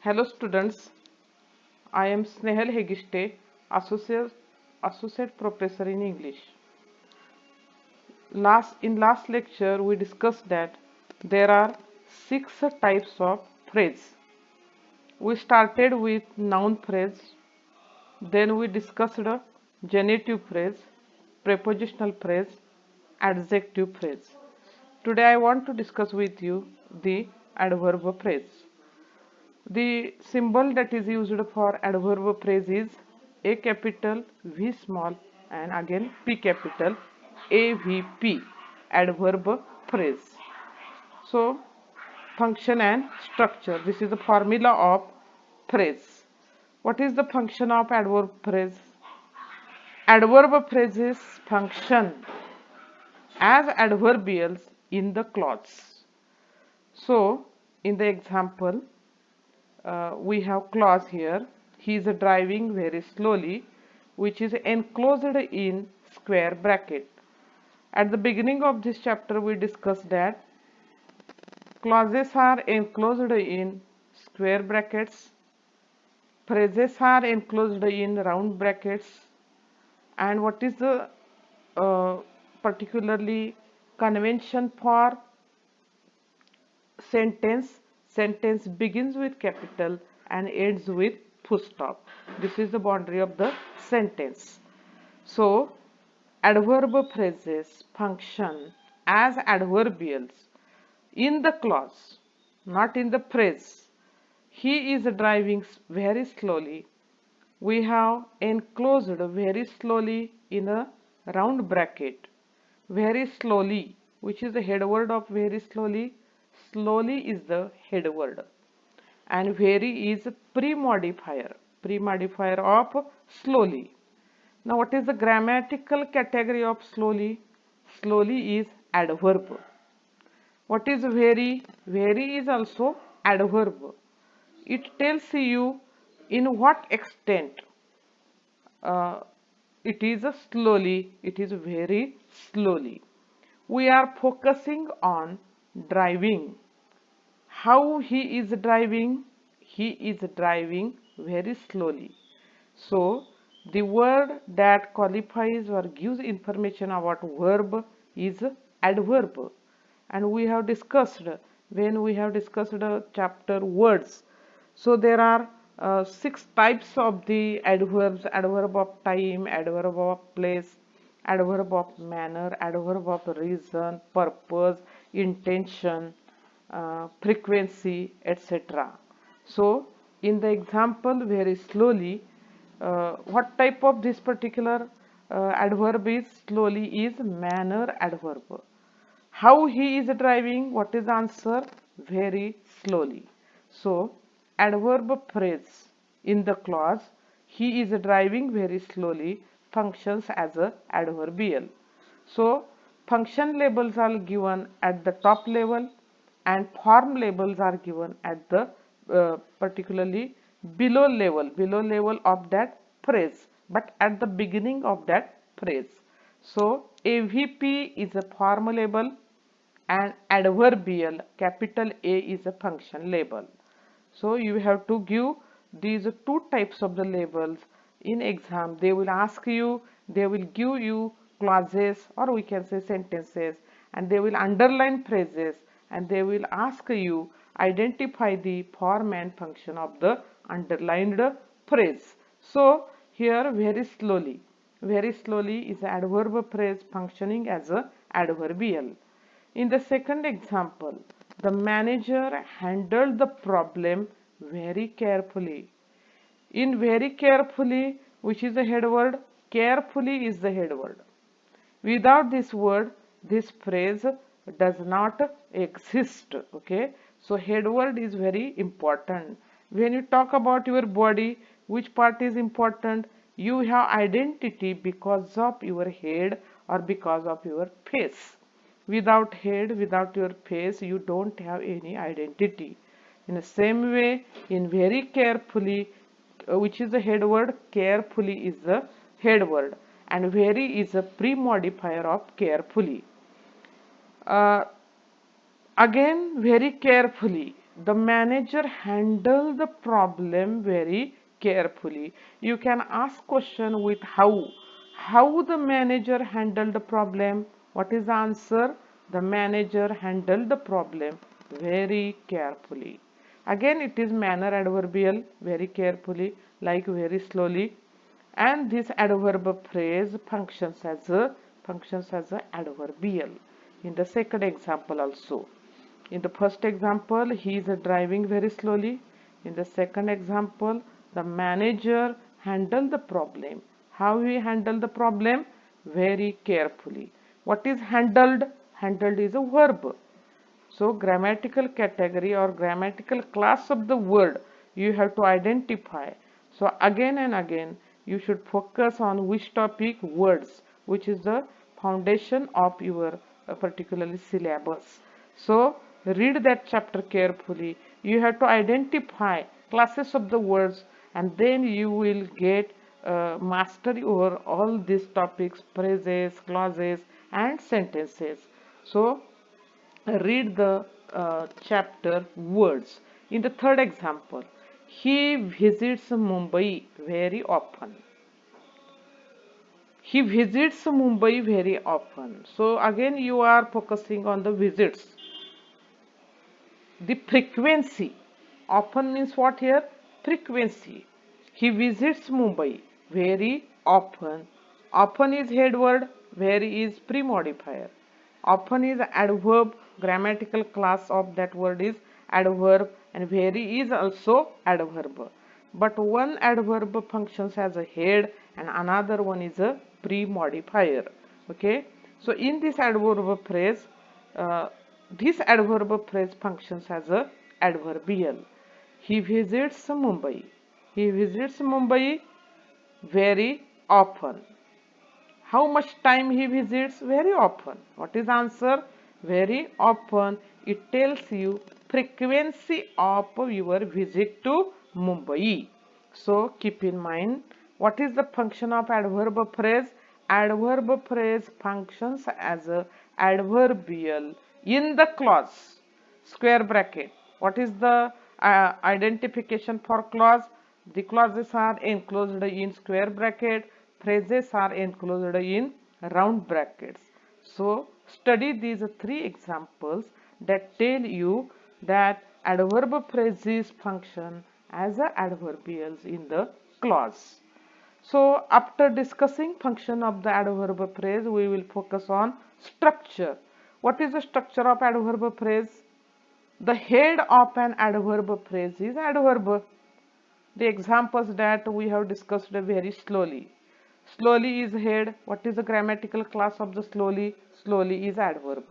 Hello students, I am Snehal Hegiste, Associate Professor in English. In last lecture we discussed that there are 6 types of phrase. We started with noun phrase, then we discussed genitive phrase, prepositional phrase, adjective phrase. Today I want to discuss with you the adverb phrase. The symbol that is used for adverb phrase is A capital, V small, and again P capital, AVP, adverb phrase. So, function and structure. This is the formula of phrase. What is the function of adverb phrase? Adverb phrases function as adverbials in the clause. So, in the example, we have clause here. He is driving very slowly, which is enclosed in square bracket. At the beginning of this chapter we discussed that clauses are enclosed in square brackets, phrases are enclosed in round brackets, and what is the uh, particularly convention for sentence begins with capital and ends with full stop. This is the boundary of the sentence. So adverb phrases function as adverbials in the clause, not in the phrase. He is driving very slowly. We have enclosed very slowly in a round bracket. Very slowly, which is the head word of very slowly. Slowly is the head word. And very is pre-modifier of slowly. Now what is the grammatical category of slowly? Slowly is adverb. What is very? Very is also adverb. It tells you in what extent uh, it is a slowly, it is very slowly. We are focusing on driving. How he is driving? He is driving very slowly. So the word that qualifies or gives information about verb is adverb. And we have discussed when we have discussed chapter words. So there are 6 types of the adverbs: adverb of time, adverb of place, adverb of manner, adverb of reason, purpose, intention, frequency, etc. So in the example very slowly, what type of this particular adverb is slowly is manner adverb. How he is driving? What is the answer? Very slowly. So adverb phrase in the clause he is driving very slowly functions as a adverbial. So function labels are given at the top level and form labels are given at the particularly below level of that phrase, but at the beginning of that phrase. So AVP is a form label and adverbial capital A is a function label. So you have to give these 2 types of the labels in exam. They will ask you, they will give you clauses or we can say sentences, and they will underline phrases, and they will ask you identify the form and function of the underlined phrase. So here very slowly is an adverb phrase functioning as a adverbial. In the second example, the manager handled the problem very carefully. In very carefully, which is the head word, carefully is the head word. Without this word, this phrase does not exist. Okay, so head word is very important. When you talk about your body, which part is important? You have identity because of your head or because of your face. Without head, without your face, you don't have any identity. In the same way, in very carefully, which is the head word, carefully is the head word, and very is a pre-modifier of carefully. Uh, Again, very carefully. The manager handled the problem very carefully. You can ask question with how. How the manager handled the problem? What is the answer? The manager handled the problem very carefully. Again, it is manner adverbial, very carefully, like very slowly. And this adverb phrase functions as a adverbial. In the second example also. In the first example, he is driving very slowly. In the second example, the manager handled the problem. How he handled the problem? Very carefully. What is handled? Handled is a verb. So grammatical category or grammatical class of the word you have to identify. So again and again you should focus on which topic? Words, which is the foundation of your particularly syllabus. So read that chapter carefully. You have to identify classes of the words, and then you will get mastery over all these topics, phrases, clauses and sentences. So read the chapter words. In the third example, he visits Mumbai very often. He visits Mumbai very often. So again you are focusing on the visits. The frequency. Often means what here? Frequency. He visits Mumbai very often. Often is head word, very is pre-modifier. Often is adverb, grammatical class of that word is adverb, and very is also adverb. But one adverb functions as a head and another one is a pre-modifier. Okay. So in this adverb phrase, this adverb phrase functions as a adverbial. He visits Mumbai. He visits Mumbai very often. How much time he visits? Very often. What is answer? Very often. It tells you frequency of your visit to Mumbai. So keep in mind, what is the function of adverb phrase? Adverb phrase functions as a adverbial in the clause. Square bracket. What is the identification for clause? The clauses are enclosed in square bracket. Phrases are enclosed in round brackets. So study these three examples that tell you that adverb phrases function as adverbials in the clause. So after discussing function of the adverb phrase, we will focus on structure. What is the structure of adverb phrase? The head of an adverb phrase is adverb. The examples that we have discussed very slowly. Slowly is head. What is the grammatical class of the slowly? Slowly is adverb.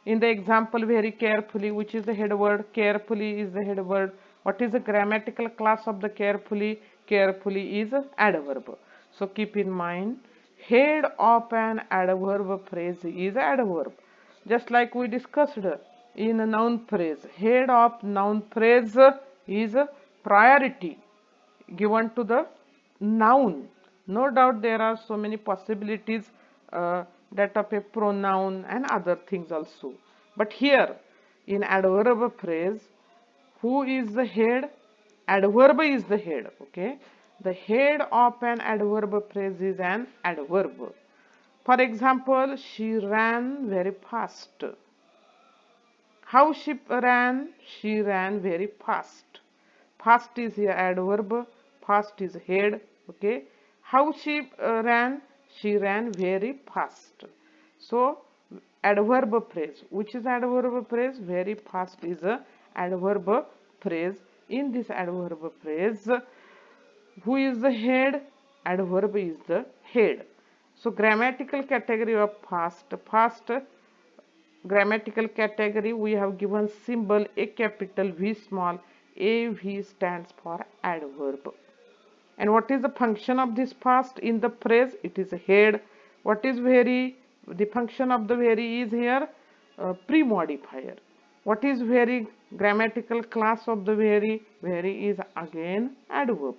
In the example very carefully, which is the head word? Carefully is the head word. What is the grammatical class of the carefully? Carefully is adverb. So keep in mind, head of an adverb phrase is adverb. Just like we discussed in a noun phrase, head of noun phrase is priority given to the noun. No doubt there are so many possibilities that of a pronoun and other things also. But here in adverb phrase, who is the head? Adverb is the head. Okay. The head of an adverb phrase is an adverb. For example, she ran very fast. How she ran? She ran very fast. Fast is here adverb. Fast is head. Okay. How she ran? She ran very fast. So adverb phrase. Which is adverb phrase? Very fast is a adverb phrase. In this adverb phrase, who is the head? Adverb is the head. So grammatical category of fast. Fast grammatical category, we have given symbol A capital V small. AV stands for adverb. And what is the function of this fast in the phrase? It is a head. What is very? The function of the very is here pre-modifier. What is very? Grammatical class of the very? Very is again adverb.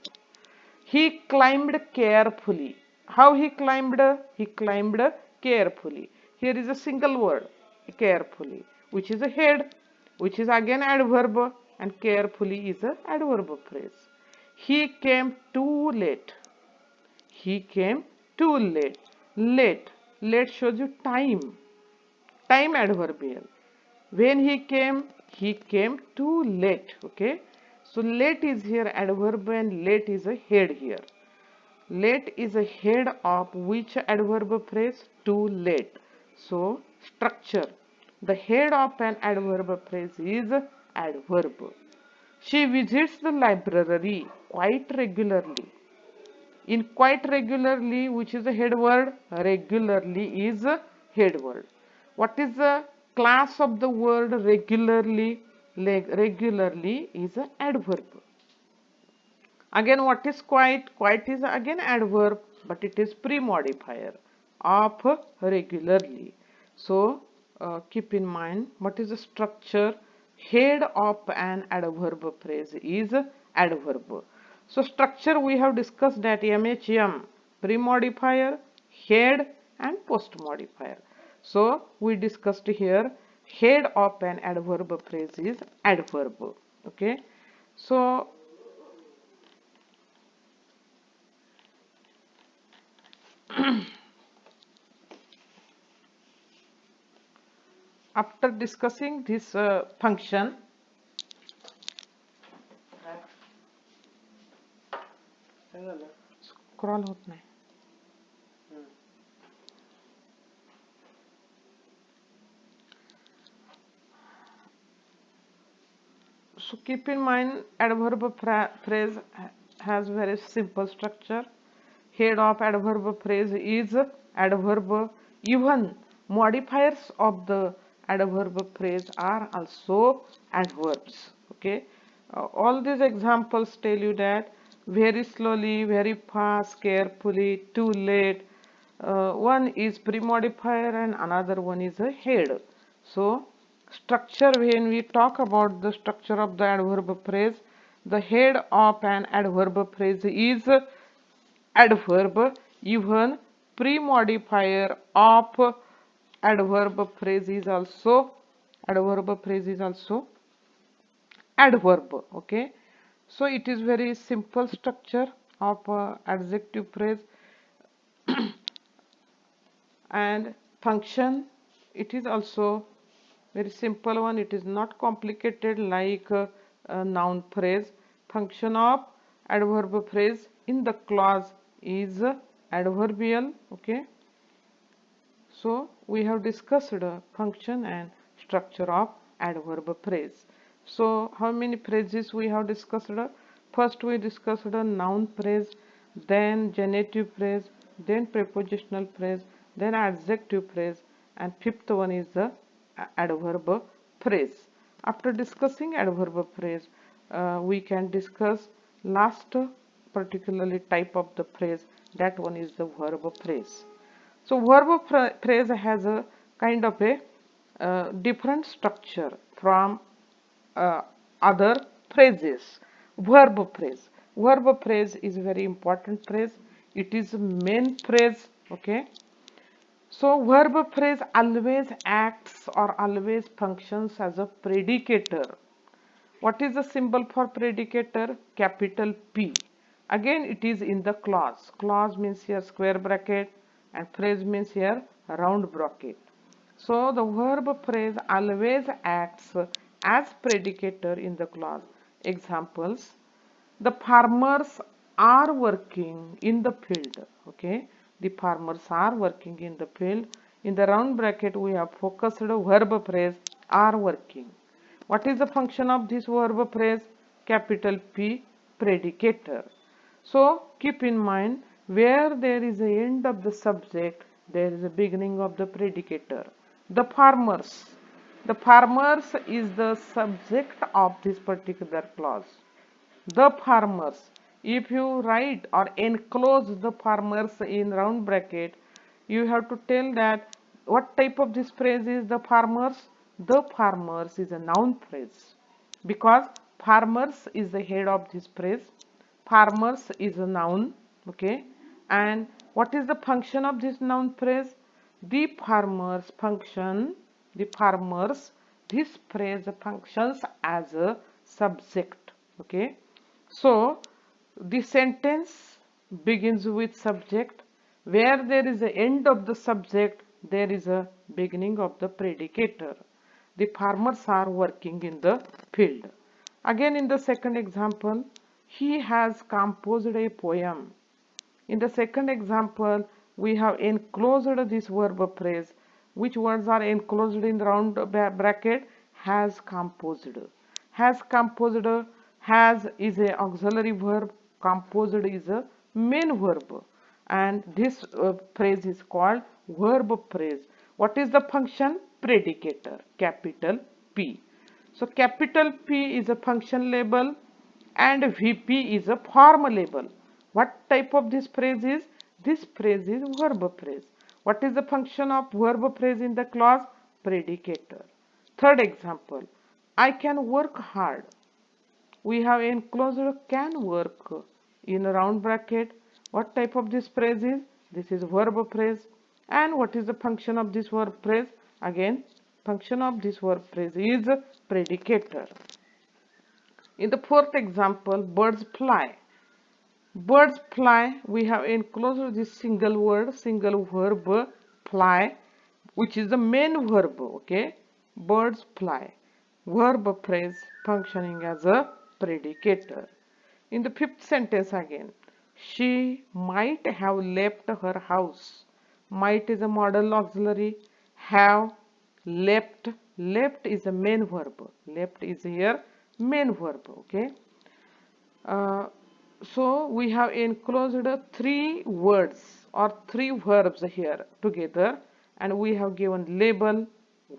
He climbed carefully. How he climbed? He climbed carefully. Here is a single word, carefully, which is a head. which is again adverb, and carefully is a adverb phrase. He came too late. He came too late. Late. Late shows you time. Time adverbial. When he came too late. Okay. So late is here adverb and late is a head here. Late is a head of which adverb phrase? Too late. So structure. The head of an adverb phrase is adverb. She visits the library quite regularly. In quite regularly, which is a head word, regularly is a head word. What is the class of the word regularly? Regularly is an adverb. Again, what is quite? Quite is again adverb, but it is pre-modifier of regularly. So keep in mind what is the structure. Head of an adverb phrase is adverb. So structure we have discussed that MHM, pre-modifier, head and post-modifier. So we discussed here head of an adverb phrase is adverb. Okay. So after discussing this function, scroll होत नाही. So keep in mind adverb phrase has very simple structure. Head of adverb phrase is adverb. Even modifiers of the adverb phrase are also adverbs. Okay. All these examples tell you that very slowly, very fast, carefully, too late. One is pre-modifier and another one is a head. So structure, when we talk about the structure of the adverb phrase, the head of an adverb phrase is adverb. Even pre-modifier of adverb phrase is also adverb. Okay. So it is very simple structure of adjective phrase. And function, it is also very simple one. It is not complicated like a noun phrase. Function of adverb phrase in the clause is adverbial. Okay. So we have discussed function and structure of adverb phrase. So how many phrases we have discussed? First we discussed a noun phrase, then genitive phrase, then prepositional phrase, then adjective phrase, and fifth one is the adverb phrase. After discussing adverb phrase, we can discuss last particularly type of the phrase. That one is the verb phrase. So verb phrase has a kind of a different structure from uh, other phrases. Verb phrase. Verb phrase is very important phrase. It is main phrase. Okay. So verb phrase always acts or always functions as a predicator. What is the symbol for predicator? Capital P. Again it is in the clause. Clause means here square bracket and phrase means here round bracket. So the verb phrase always acts as predicator in the clause. Examples: the farmers are working in the field. Okay, the farmers are working in the field. In the round bracket we have focused verb phrase are working. What is the function of this verb phrase? Capital P, predicator. So keep in mind, where there is a end of the subject, there is a beginning of the predicator. The farmers. The farmers is the subject of this particular clause. The farmers. If you write or enclose the farmers in round bracket, you have to tell that what type of this phrase is the farmers. The farmers is a noun phrase because farmers is the head of this phrase. Farmers is a noun. Okay. And what is the function of this noun phrase? The farmers function, the farmers this phrase functions as a subject. Okay, so the sentence begins with subject. Where there is an end of the subject, there is a beginning of the predicator. The farmers are working in the field. Again, in the second example, he has composed a poem. In the second example, we have enclosed this verb phrase. Which words are enclosed in the round bracket? Has composed. Has composed. Has is a auxiliary verb. Composed is a main verb. And this phrase is called verb phrase. What is the function? Predicator. Capital P. So capital P is a function label and VP is a form label. What type of this phrase is? This phrase is verb phrase. What is the function of verb phrase in the clause? Predicator. Third example, I can work hard. We have enclosed can work in a round bracket. What type of this phrase is? This is verb phrase. And what is the function of this verb phrase? Again, function of this verb phrase is predicator. In the fourth example, birds fly. Birds fly, we have enclosed this single word, single verb, fly, which is the main verb, okay? Birds fly. Verb phrase functioning as a predicator. In the fifth sentence again, she might have left her house. Might is a modal auxiliary. Have, left. Left is a main verb. Left is here main verb, okay? So we have enclosed three words or three verbs here together, and we have given label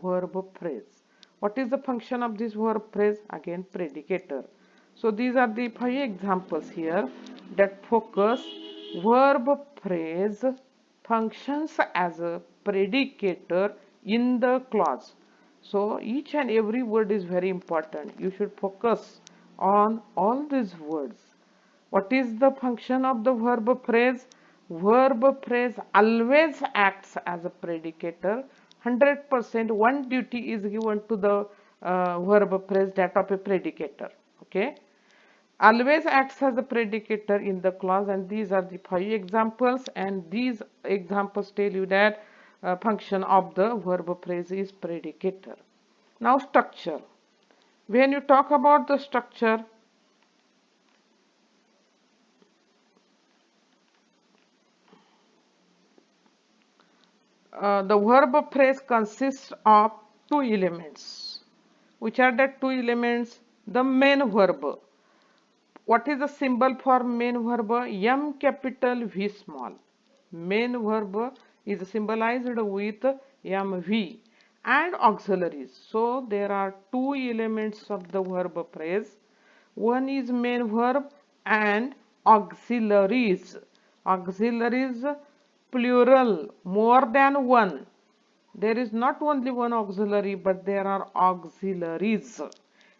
verb phrase. What is the function of this verb phrase? Again, predicator. So these are the 5 examples here that focus verb phrase functions as a predicator in the clause. So each and every word is very important. You should focus on all these words. What is the function of the verb phrase? Verb phrase always acts as a predicator. 100% one duty is given to the verb phrase, that of a predicator. Okay. Always acts as a predicator in the clause, and these are the 5 examples, and these examples tell you that function of the verb phrase is predicator. Now structure. When you talk about the structure, the verb phrase consists of 2 elements. Which are the 2 elements? The main verb. What is the symbol for main verb? M capital V small. Main verb is symbolized with MV and auxiliaries. So there are 2 elements of the verb phrase. One is main verb and auxiliaries. Auxiliaries plural, more than one. There is not only one auxiliary, but there are auxiliaries.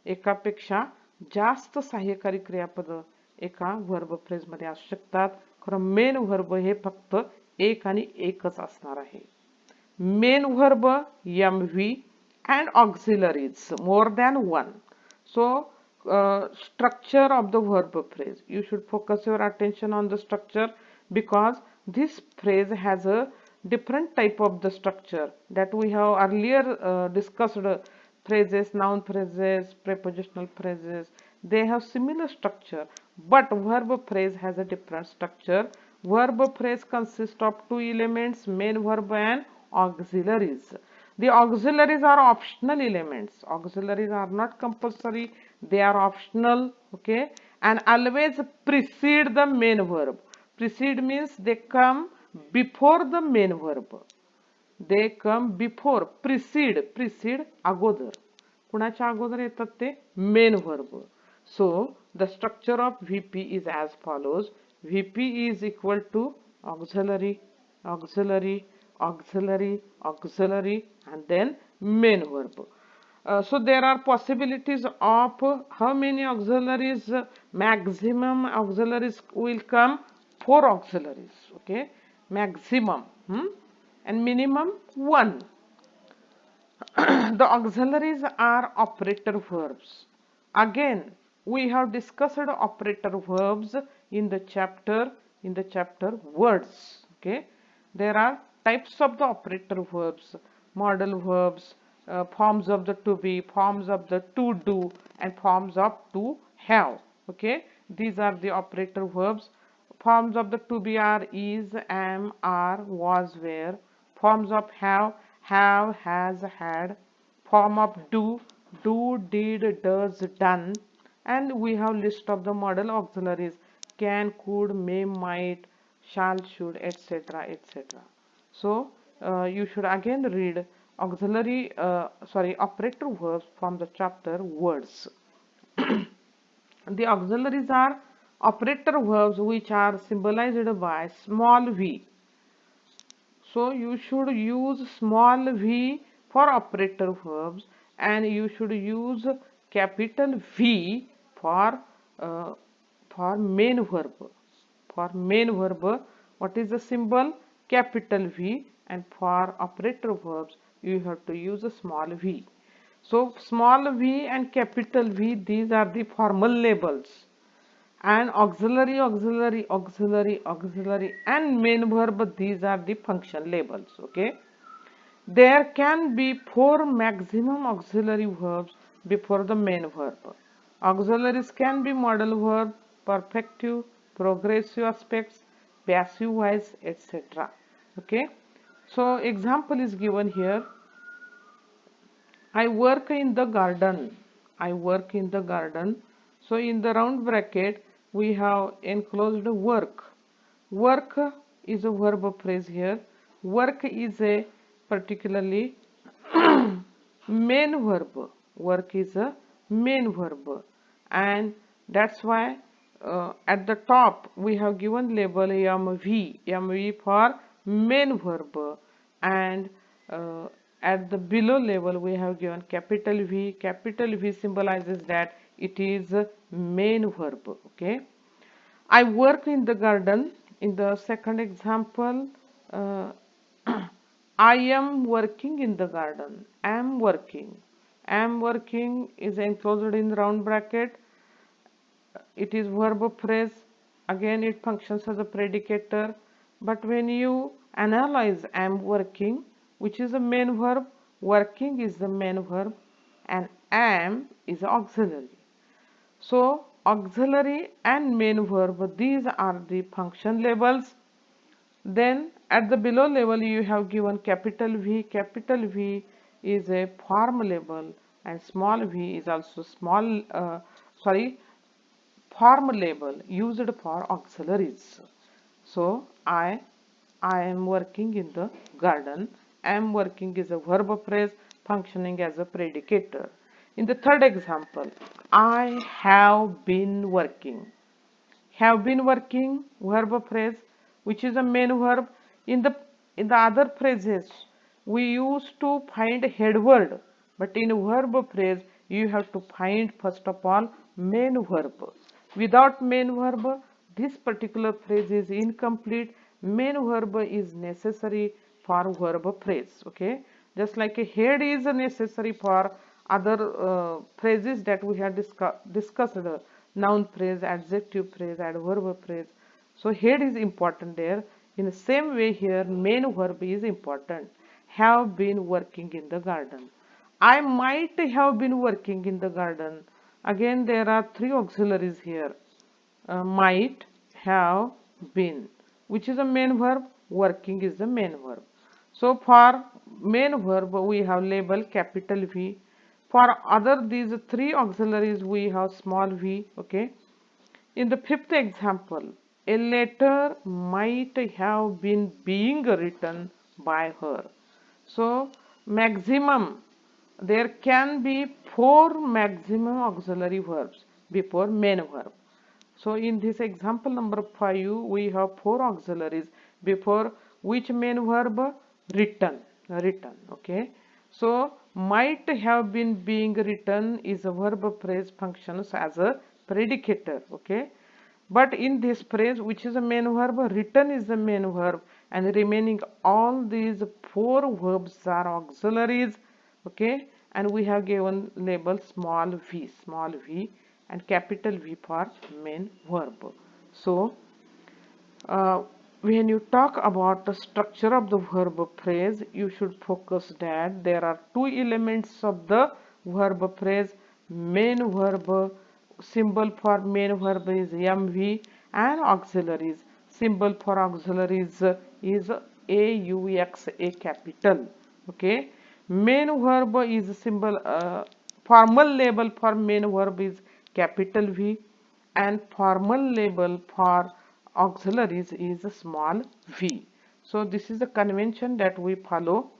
एकापेक्षा जास्त सहाय्यकारी क्रियापद एका verb phrase मध्ये असू शकतात. खरं main verb हे फक्त एक आणि एकच असणार आहे. Main verb MV and auxiliaries more than one. So structure of the verb phrase, you should focus your attention on the structure, because this phrase has a different type of the structure that we have earlier discussed. Phrases, noun phrases, prepositional phrases, they have similar structure, but verb phrase has a different structure. Verb phrase consists of 2 elements, main verb and auxiliaries. The auxiliaries are optional elements. Auxiliaries are not compulsory, they are optional, okay, and always precede the main verb. Precede means they come before the main verb. They come before, precede अगोदर. कुणाच्या अगोदर येतात ते? Main verb. So the structure of VP is as follows. VP is equal to auxiliary, auxiliary, auxiliary, auxiliary, and then main verb. So there are possibilities of how many auxiliaries? Maximum auxiliaries will come 4 auxiliaries, okay, maximum, and minimum 1. The auxiliaries are operator verbs. Again, we have discussed operator verbs in the chapter words. Okay, there are types of the operator verbs: modal verbs, forms of the to be, forms of the to do, and forms of to have. Okay, these are the operator verbs. Forms of the to be are is, am, are, was, were. Forms of have, has, had. Form of do, did, does, done. And we have list of the modal auxiliaries: can, could, may, might, shall, should, etc., etc. So you should again read operator verbs from the chapter words. The auxiliaries are operator verbs which are symbolized by small v. So you should use small v for operator verbs, and you should use capital V uh, for main verb. For main verb, what is the symbol? Capital V, and for operator verbs, you have to use a small v. So small v and capital V, these are the formal labels, and auxiliary, auxiliary, auxiliary, auxiliary, and main verb, these are the function labels. Okay, there can be 4 maximum auxiliary verbs before the main verb. Auxiliaries can be modal verb, perfective, progressive aspects, passive voice, etc. Okay, so example is given here: I work in the garden. I work in the garden. So in the round bracket, we have enclosed work. Work is a verb phrase here. Work is a particularly main verb. Work is a main verb, and that's why at the top we have given label MV. MV for main verb, and at the below level we have given capital V. Capital V symbolizes that it is a main verb. Okay, I work in the garden. In the second example, uh, I am working in the garden. Am working. Am working is enclosed in round bracket. It is verb phrase. Again, it functions as a predicator. But when you analyze am working, which is a main verb, working is the main verb, and am is auxiliary. So auxiliary and main verb, these are the function labels. Then at the below level you have given capital V. Capital V is a form label, and small v is also form label used for auxiliaries. So I am working in the garden. Am working is a verb phrase functioning as a predicator. In the third example, I have been working. Have been working, verb phrase, which is a main verb. In the other phrases we used to find head word, but in verb phrase you have to find first of all main verb. Without main verb, this particular phrase is incomplete. Main verb is necessary for verb phrase. Okay, just like a head is necessary for other phrases that we have discussed, noun phrase, adjective phrase, adverb phrase. So head is important there. In the same way here, main verb is important. Have been working in the garden. I might have been working in the garden. Again, there are 3 auxiliaries here. Might, have, been. Which is a main verb? Working is the main verb. So for main verb we have label capital V. For other these 3 auxiliaries we have small v. Okay. In the fifth example, a letter might have been being written by her. So maximum, there can be 4 maximum auxiliary verbs before main verb. So in this example number 5, we have 4 auxiliaries before which main verb? Written. Written. Okay. So might have been being written is a verb phrase functions as a predicator. Okay. But in this phrase, which is a main verb, written is the main verb, and remaining all these 4 verbs are auxiliaries. Okay, and we have given label small v and capital V for main verb. So uh, when you talk about the structure of the verb phrase, you should focus that there are two elements of the verb phrase. Main verb, symbol for main verb is mv, and auxiliaries, symbol for auxiliaries is aux, a capital. Okay, main verb is symbol, formal label for main verb is capital V, and formal label for auxiliaries is a small v. So this is the convention that we follow,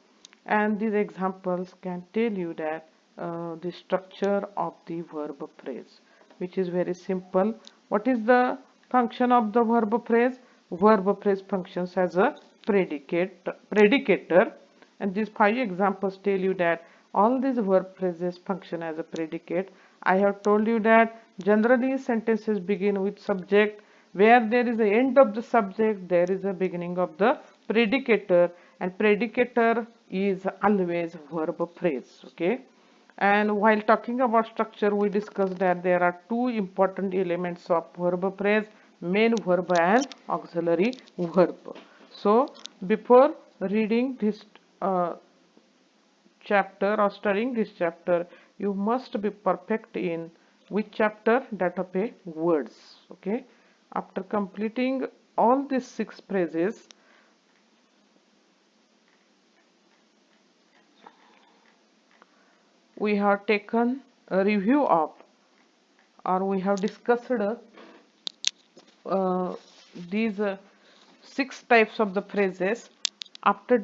and these examples can tell you that the structure of the verb phrase, which is very simple. What is the function of the verb phrase? Verb phrase functions as a predicator, and these five examples tell you that all these verb phrases function as a predicate. I have told you that generally sentences begin with subject. Where there is the end of the subject, there is a beginning of the predicator, and predicator is always verb phrase. Okay, and while talking about structure, we discussed that there are two important elements of verb phrase: main verb and auxiliary verb. So before reading this chapter or studying this chapter, you must be perfect in which chapter? Database words. Okay, after completing all these six phrases, we have taken a review of, or we have discussed these six types of the phrases. After